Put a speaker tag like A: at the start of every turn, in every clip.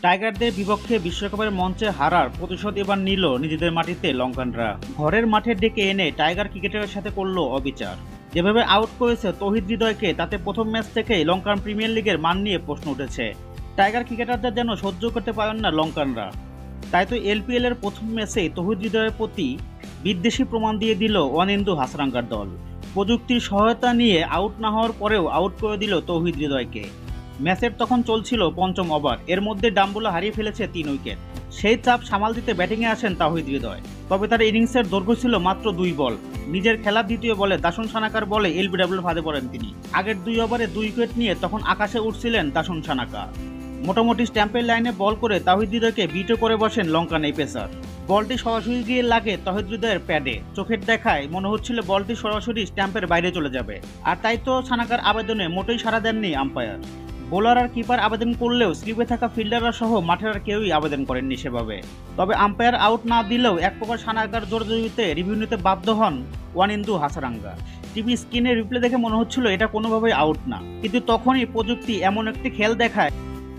A: টাইগারদের বিপক্ষে বিশ্বকাপের মঞ্চে হারার প্রতিশোধ এবার নিল নিজেদের মাটিতে লঙ্কানরা। ঘরের মাঠে ডেকে এনে টাইগার ক্রিকেটারের সাথে করল অবিচার। যেভাবে আউট করেছে তৌহিদ হৃদয়কে, তাতে প্রথম ম্যাচ থেকেই লঙ্কান প্রিমিয়ার লিগের মান নিয়ে প্রশ্ন উঠেছে। টাইগার ক্রিকেটারদের যেন সহ্য করতে পারেন না লঙ্কানরা। তাই তো এলপিএল এর প্রথম ম্যাচেই তৌহিদ হৃদয়ের প্রতি বিদ্বেষী প্রমাণ দিয়ে দিল ওয়ানিন্দু হাসারাঙ্গার দল। প্রযুক্তির সহায়তা নিয়ে আউট না হওয়ার পরেও আউট করে দিল তৌহিদ হৃদয়কে। ম্যাচের তখন চলছিল পঞ্চম ওভার, এর মধ্যে ডাম্বুলা হারিয়ে ফেলেছে 3 উইকেট। সেই চাপ সামাল দিতে ব্যাটিংয়ে আসেন তৌহিদ হৃদয়। তবে তার ইনিংসের দৈর্ঘ্য ছিল মাত্র 2 বল। নিজের খেলার দ্বিতীয় বলে দাসন সানাকার বলে এলবিডব্লিউর ফাঁদে পড়েন তিনি। আগের 2 ওভারে 2 উইকেট নিয়ে তখন আকাশে উঠছিলেন দাসন সানাকা। মোটামুটি স্ট্যাম্পের লাইনে বল করে তৌহিদ হৃদয়কে বিটও করে বসেন লঙ্কান এই পেসার। বলটি সরাসরি গিয়ে লাগে তৌহিদ হৃদয়ের প্যাডে। চোখের দেখায় মনে হচ্ছিল বলটি সরাসরি স্ট্যাম্পের বাইরে চলে যাবে। আর তাই তো সানাকার আবেদনে মোটেই সাড়া দেননি আম্পায়ার। বোলার আর কিপার আবেদন করলেও স্লিপে থাকা ফিল্ডাররা সহ মাঠের আর কেউই আবেদন করেননি সেভাবে। তবে আম্পায়ার আউট না দিলেও এক প্রকার সানাকার জোরাজুরিতে রিভিউ নিতে বাধ্য হন ওয়ানিন্দু হাসারাঙ্গা। টিভি স্ক্রিনে রিপ্লে দেখে মনে হচ্ছিল এটা কোনোভাবেই আউট না, কিন্তু তখনই প্রযুক্তি এমন একটি খেল দেখায়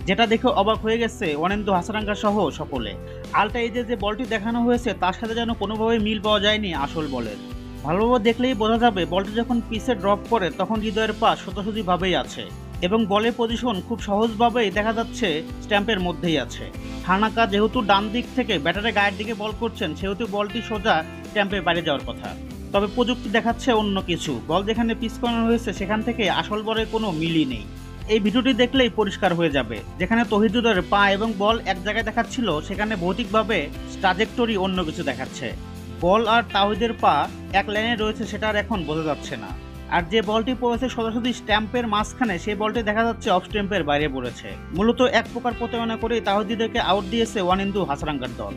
A: যেটা দেখে অবাক হয়ে গেছে ওয়ানিন্দু হাসারাঙ্গা সহ সকলে। আলটা এজে যে বলটি দেখানো হয়েছে তার সাথে যেন কোনোভাবেই মিল পাওয়া যায়নি আসল বলের। ভালোভাবে দেখলেই বোঝা যাবে বলটি যখন পিচে ড্রপ করে তখন হৃদয়ের পা সোজাসুজিভাবেই আছে এবং বলের পজিশন খুব সহজভাবেই দেখা যাচ্ছে স্ট্যাম্পের মধ্যেই আছে। হানাকা যেহেতু ডান দিক থেকে ব্যাটারের গায়ের দিকে বল করছেন, সেহেতু বলটি সোজা স্ট্যাম্পের বাইরে যাওয়ার কথা। তবে প্রযুক্তি দেখাচ্ছে অন্য কিছু। বল যেখানে পিচ করানো হয়েছে সেখান থেকে আসল বলের কোনো মিলই নেই। এই ভিডিওটি দেখলেই পরিষ্কার হয়ে যাবে। যেখানে তৌহিদ হৃদয়ের পা এবং বল এক জায়গায় দেখাচ্ছিল, সেখানে ভৌতিকভাবে ট্রাজেক্টরি অন্য কিছু দেখাচ্ছে। বল আর তাওহিদের পা এক লাইনে রয়েছে সেটা আর এখন বোঝা যাচ্ছে না। আর যে বলটি পড়েছে সোজাসুজি স্ট্যাম্পের মাঝখানে, সেই বলটি দেখা যাচ্ছে অফ স্ট্যাম্পের বাইরে পড়েছে। মূলত এক প্রকার প্রতারণা করেই তাওহিদকে আউট দিয়েছে ওয়ানিন্দু হাসারাঙ্গার দল।